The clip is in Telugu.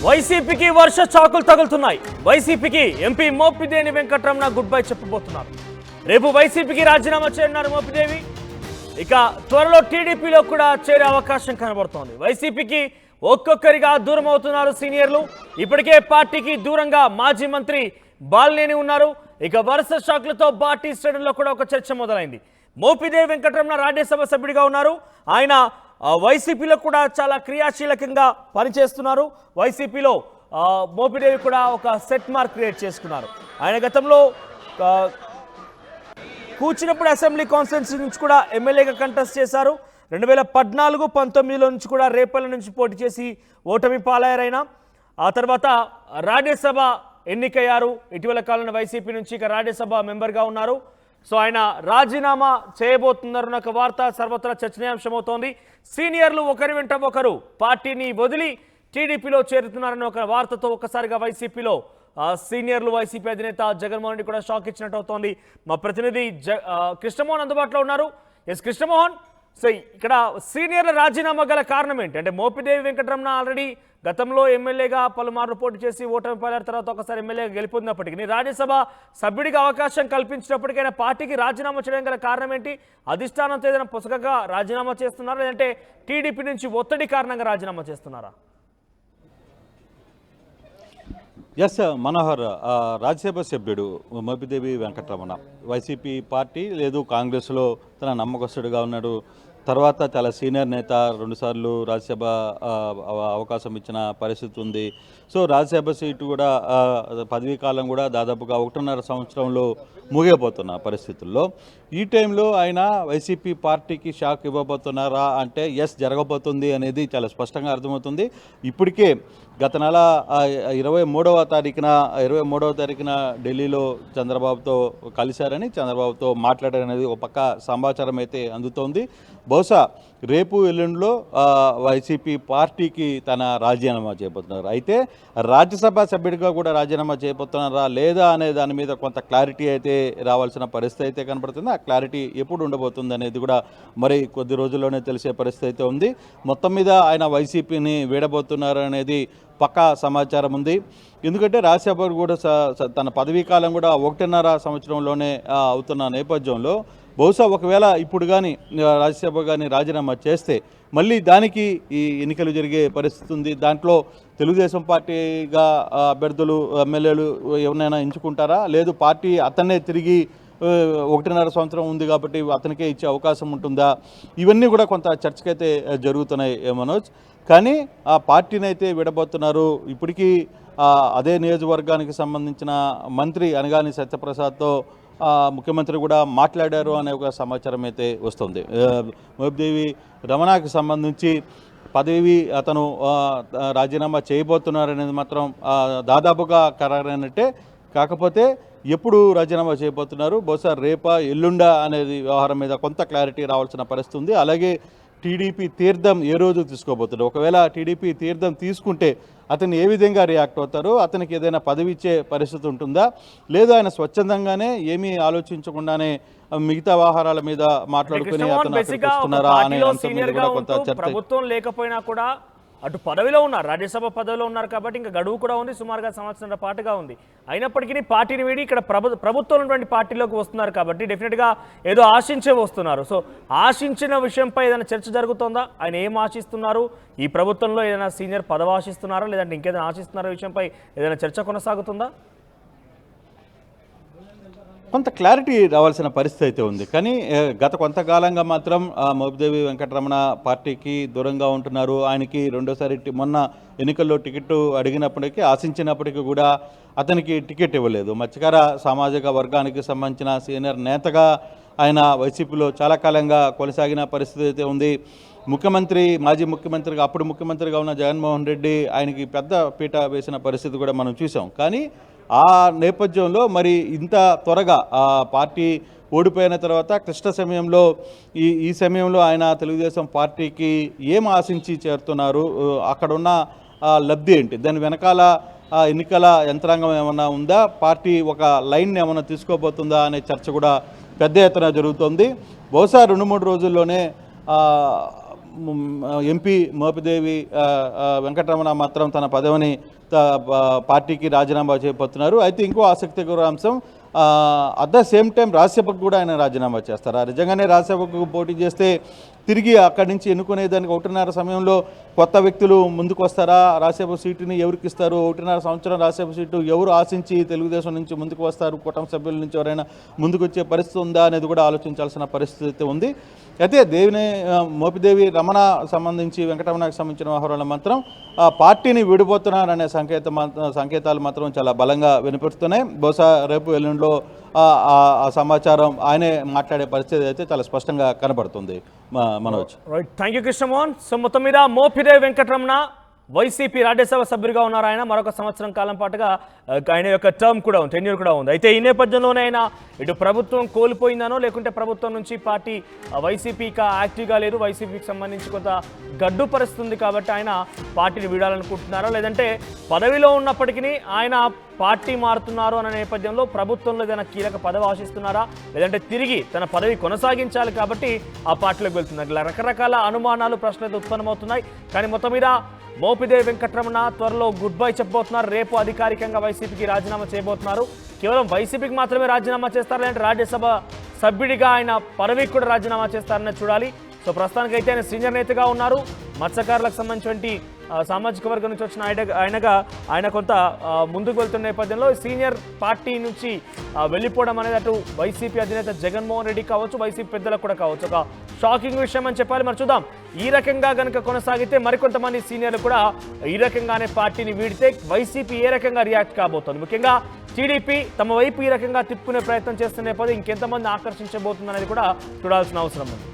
వైసీపీకి వర్ష చాకులు తగులుతున్నాయి. వైసీపీకి MP Mopidevi Venkataramana goodbye చెప్పబోతున్నారు. రేపు వైసీపీకి రాజీనామా చేయనున్నారు మోపిదేవి. ఇక త్వరలో టీడీపీలో కూడా చేరే అవకాశం కనబడుతోంది. వైసీపీకి ఒక్కొక్కరిగా దూరం అవుతున్నారు సీనియర్లు. ఇప్పటికే పార్టీకి దూరంగా మాజీ మంత్రి బాలినేని ఉన్నారు. ఇక వరుస షాక్లతో పార్టీ శ్రేణుల్లో కూడా ఒక చర్చ మొదలైంది. మోపిదేవి వెంకటరమణ రాజ్యసభ సభ్యుడిగా ఉన్నారు. ఆయన వైసీపీలో కూడా చాలా క్రియాశీలకంగా పనిచేస్తున్నారు. వైసీపీలో మోపిదేవి కూడా ఒక సెట్ మార్క్ క్రియేట్ చేసుకున్నారు. ఆయన గతంలో కూచినప్పుడు అసెంబ్లీ కాన్స్టిట్యున్సీ నుంచి కూడా ఎమ్మెల్యేగా కంటెస్ట్ చేశారు. 2014-19లో నుంచి కూడా రేపల్ల నుంచి పోటీ చేసి ఓటమి పాలయ్యారైనా. ఆ తర్వాత రాజ్యసభ ఎన్నికయ్యారు. ఇటీవల కాలంలో వైసీపీ నుంచి ఇక రాజ్యసభ మెంబర్గా ఉన్నారు. సో ఆయన రాజీనామా చేయబోతున్నారన్న ఒక వార్త సర్వత్రా చర్చనీయాంశమవుతోంది. సీనియర్లు ఒకరి వెంట ఒకరు పార్టీని వదిలి టీడీపీలో చేరుతున్నారన్న ఒక వార్తతో ఒక్కసారిగా వైసీపీలో సీనియర్లు వైసీపీ అధినేత జగన్మోహన్ రెడ్డి కూడా షాక్ ఇచ్చినట్టు అవుతోంది. మా ప్రతినిధి కృష్ణమోహన్ అందుబాటులో ఉన్నారు. ఎస్ కృష్ణమోహన్, సో ఇక్కడ సీనియర్ల రాజీనామా గల కారణం ఏంటి? అంటే మోపిదేవి వెంకటరమణ ఆల్రెడీ గతంలో ఎమ్మెల్యేగా పలుమార్లు పోటీ చేసి ఓటమి పాలైన తర్వాత ఒకసారి ఎమ్మెల్యేగా గెలిపొందినప్పటికీ రాజ్యసభ సభ్యుడిగా అవకాశం కల్పించినప్పటికైనా పార్టీకి రాజీనామా చేయడం గల కారణం ఏంటి? అధిష్టానంతో ఏదైనా పుసకగా రాజీనామా చేస్తున్నారా, లేదంటే టీడీపీ నుంచి ఒత్తిడి కారణంగా రాజీనామా చేస్తున్నారా? ఎస్ మనోహర్, రాజ్యసభ సభ్యుడు మోపిదేవి వెంకటరమణ వైసీపీ పార్టీ లేదు కాంగ్రెస్లో తన నమ్మకస్తుడిగా ఉన్నాడు. తర్వాత చాలా సీనియర్ నేత, 2 సార్లు రాజ్యసభ అవకాశం ఇచ్చిన పరిస్థితి ఉంది. సో రాజ్యసభ సీటు కూడా పదవీ కాలం కూడా దాదాపుగా 1.5 సంవత్సరంలో ముగిపోతున్న పరిస్థితుల్లో ఈ టైంలో ఆయన వైసీపీ పార్టీకి షాక్ ఇవ్వబోతున్నారా అంటే ఎస్, జరగబోతుంది అనేది చాలా స్పష్టంగా అర్థమవుతుంది. ఇప్పటికే గత నెల 23వ తారీఖున ఢిల్లీలో చంద్రబాబుతో కలిశారని, చంద్రబాబుతో మాట్లాడారనేది ఒక పక్క సమాచారం అయితే అందుతోంది. బహుశా రేపు ఎల్లుండిలో వైసీపీ పార్టీకి తన రాజీనామా చేయబోతున్నారు. అయితే రాజ్యసభ సభ్యుడిగా కూడా రాజీనామా చేయబోతున్నారా లేదా అనే దాని మీద కొంత క్లారిటీ అయితే రావాల్సిన పరిస్థితి అయితే కనబడుతుంది. ఆ క్లారిటీ ఎప్పుడు ఉండబోతుంది అనేది కూడా మరి కొద్ది రోజుల్లోనే తెలిసే పరిస్థితి అయితే ఉంది. మొత్తం మీద ఆయన వైసీపీని వీడబోతున్నారు అనేది పక్కా సమాచారం ఉంది. ఎందుకంటే రాజ్యసభ కూడా తన పదవీ కాలం కూడా 1.5 సంవత్సరంలోనే అవుతున్న నేపథ్యంలో బహుశా ఒకవేళ ఇప్పుడు కానీ రాజ్యసభ కానీ రాజీనామా చేస్తే మళ్ళీ దానికి ఈ ఎన్నికలు జరిగే పరిస్థితి ఉంది. దాంట్లో తెలుగుదేశం పార్టీగా అభ్యర్థులు ఎమ్మెల్యేలు ఎవరైనా ఎంచుకుంటారా, లేదు పార్టీ అతన్నే తిరిగి 1.5 సంవత్సరం ఉంది కాబట్టి అతనికే ఇచ్చే అవకాశం ఉంటుందా? ఇవన్నీ కూడా కొంత చర్చకైతే జరుగుతున్నాయి మనోజ్. కానీ ఆ పార్టీని అయితే విడబోతున్నారు. ఇప్పటికీ అదే నియోజకవర్గానికి సంబంధించిన మంత్రి అనగాని సత్యప్రసాద్తో ముఖ్యమంత్రి కూడా మాట్లాడారు అనే ఒక సమాచారం అయితే వస్తుంది. మోపిదేవి రమణకి సంబంధించి పదవి అతను రాజీనామా చేయబోతున్నారనేది మాత్రం దాదాపుగా ఖరారైనట్టే. కాకపోతే ఎప్పుడు రాజీనామా చేయబోతున్నారు, బహుశా రేపా ఎల్లుండా అనేది వ్యవహారం మీద కొంత క్లారిటీ రావాల్సిన పరిస్థితి ఉంది. అలాగే టీడీపీ తీర్థం ఏ రోజు తీసుకోబోతున్నారు, ఒకవేళ టీడీపీ తీర్థం తీసుకుంటే అతను ఏ విధంగా రియాక్ట్ అవుతారు, అతనికి ఏదైనా పదవి ఇచ్చే పరిస్థితి ఉంటుందా, లేదా ఆయన స్వచ్ఛందంగానే ఏమీ ఆలోచించకుండానే మిగతా వ్యవహారాల మీద మాట్లాడుకుని అతను వస్తున్నారా అనే అంశం మీద కూడా కొంత చర్చ. ప్రభుత్వం లేకపోయినా కూడా అటు పదవిలో ఉన్నారు, రాజ్యసభ పదవిలో ఉన్నారు కాబట్టి ఇంకా గడువు కూడా ఉంది, సుమారుగా సంవత్సరాల పాటుగా ఉంది. అయినప్పటికీ పార్టీని వీడి ఇక్కడ ప్రభుత్వం ఉన్నటువంటి పార్టీలోకి వస్తున్నారు కాబట్టి డెఫినెట్గా ఏదో ఆశించే వస్తున్నారు. సో ఆశించిన విషయంపై ఏదైనా చర్చ జరుగుతుందా? ఆయన ఏం ఆశిస్తున్నారు? ఈ ప్రభుత్వంలో ఏదైనా సీనియర్ పదవి ఆశిస్తున్నారా, లేదంటే ఇంకేదైనా ఆశిస్తున్నారా విషయంపై ఏదైనా చర్చ కొనసాగుతుందా? కొంత క్లారిటీ రావాల్సిన పరిస్థితి అయితే ఉంది. కానీ గత కొంతకాలంగా మాత్రం మోపిదేవి వెంకటరమణ పార్టీకి దూరంగా ఉంటున్నారు. ఆయనకి రెండోసారి మొన్న ఎన్నికల్లో టికెట్ అడిగినప్పటికీ, ఆశించినప్పటికీ కూడా అతనికి టికెట్ ఇవ్వలేదు. మత్స్యకార సామాజిక వర్గానికి సంబంధించిన సీనియర్ నేతగా ఆయన వైసీపీలో చాలా కాలంగా కొనసాగిన పరిస్థితి అయితే ఉంది. మాజీ ముఖ్యమంత్రిగా అప్పుడు ముఖ్యమంత్రిగా ఉన్న జగన్మోహన్ రెడ్డి ఆయనకి పెద్ద పీట వేసిన పరిస్థితి కూడా మనం చూసాం. కానీ ఆ నేపథ్యంలో మరి ఇంత త్వరగా ఆ పార్టీ ఓడిపోయిన తర్వాత క్లిష్ట సమయంలో ఈ సమయంలో ఆయన తెలుగుదేశం పార్టీకి ఏం ఆశించి చేరుతున్నారు, అక్కడున్న లబ్ధి ఏంటి, దాని వెనకాల ఎన్నికల యంత్రాంగం ఏమన్నా ఉందా, పార్టీ ఒక లైన్ ఏమన్నా తీసుకోబోతుందా అనే చర్చ కూడా పెద్ద ఎత్తున జరుగుతోంది. బహుశా 2-3 రోజుల్లోనే ఎంపీ మోపిదేవి వెంకటరమణ మాత్రం తన పదవిని పార్టీకి రాజీనామా చేయబోతున్నారు. అయితే ఇంకో ఆసక్తికర అంశం, అట్ ద సేమ్ టైం రాజ్యసభకు కూడా ఆయన రాజీనామా చేస్తారు. నిజంగానే రాజ్యసభకు పోటీ చేస్తే తిరిగి అక్కడి నుంచి ఎన్నుకునేదానికి 1.5 సమయంలో కొత్త వ్యక్తులు ముందుకు వస్తారా? రాజ్యసభ సీటుని ఎవరికి ఇస్తారు? 1.5 సంవత్సరం రాజ్యసభ సీటు ఎవరు ఆశించి తెలుగుదేశం నుంచి ముందుకు వస్తారు? కుటుంబ సభ్యుల నుంచి ఎవరైనా ముందుకు వచ్చే పరిస్థితి ఉందా అనేది కూడా ఆలోచించాల్సిన పరిస్థితి ఉంది. అయితే మోపిదేవి రమణ సంబంధించి వెంకటరమణకు సంబంధించిన వ్యవహారాలు మాత్రం పార్టీని విడిపోతున్నారనే సంకేతాలు మాత్రం చాలా బలంగా వినిపిస్తున్నాయి. బహుశా రేపు ఎల్లుండిలో ఆ సమాచారం ఆయనే మాట్లాడే పరిస్థితి అయితే చాలా స్పష్టంగా కనబడుతుంది. Manoj, right, thank you Krishnamohan. So మొత్తం మీద మోపిదేవి వెంకటరమణ వైసీపీ రాజ్యసభ సభ్యుడిగా ఉన్నారు. ఆయన మరొక సంవత్సరం కాలం పాటుగా ఆయన యొక్క టర్మ్ కూడా ఉంది, టెన్యూర్ కూడా ఉంది. అయితే ఈ నేపథ్యంలోనే ఆయన ఇటు ప్రభుత్వం కోల్పోయిందనో లేకుంటే ప్రభుత్వం నుంచి పార్టీ వైసీపీకి యాక్టివ్గా లేదు, వైసీపీకి సంబంధించి కొంత గడ్డు పరిస్థితుంది కాబట్టి ఆయన పార్టీని వీడాలనుకుంటున్నారో, లేదంటే పదవిలో ఉన్నప్పటికీ ఆయన పార్టీ మారుతున్నారు అనే నేపథ్యంలో ప్రభుత్వంలో ఏదైనా కీలక పదవి ఆశిస్తున్నారా, లేదంటే తిరిగి తన పదవి కొనసాగించాలి కాబట్టి ఆ పార్టీలోకి వెళ్తున్నారు. ఇలా రకరకాల అనుమానాలు, ప్రశ్నలు ఉత్పన్నమవుతున్నాయి. కానీ మొత్తం మీద మోపిదేవి వెంకటరమణ త్వరలో గుడ్ బై చెప్పబోతున్నారు. రేపు అధికారికంగా వైసీపీకి రాజీనామా చేయబోతున్నారు. కేవలం వైసీపీకి మాత్రమే రాజీనామా చేస్తారు, లేదంటే రాజ్యసభ సభ్యుడిగా ఆయన పదవికి కూడా రాజీనామా చేస్తారని చూడాలి. సో ప్రస్తుతానికైతే ఆయన సీనియర్ నేతగా ఉన్నారు. మత్స్యకారులకు సంబంధించినటువంటి సామాజిక వర్గం నుంచి వచ్చిన ఆయన కొంత ముందుకు వెళ్తున్న నేపథ్యంలో సీనియర్ పార్టీ నుంచి వెళ్ళిపోవడం అనేది అటు వైసీపీ అధినేత జగన్మోహన్ రెడ్డి కావచ్చు, వైసీపీ పెద్దలకు కూడా కావచ్చు, ఒక షాకింగ్ విషయం అని చెప్పాలి. మరి చూద్దాం, ఈ రకంగా కనుక కొనసాగితే మరికొంతమంది సీనియర్లు కూడా ఈ రకంగానే పార్టీని వీడితే వైసీపీ ఏ రకంగా రియాక్ట్ కాబోతోంది, ముఖ్యంగా టీడీపీ తమ వైపు ఈ రకంగా తిప్పుకునే ప్రయత్నం చేస్తున్న నేపథ్యం ఇంకెంతమంది ఆకర్షించబోతుంది అనేది కూడా చూడాల్సిన అవసరం ఉంది.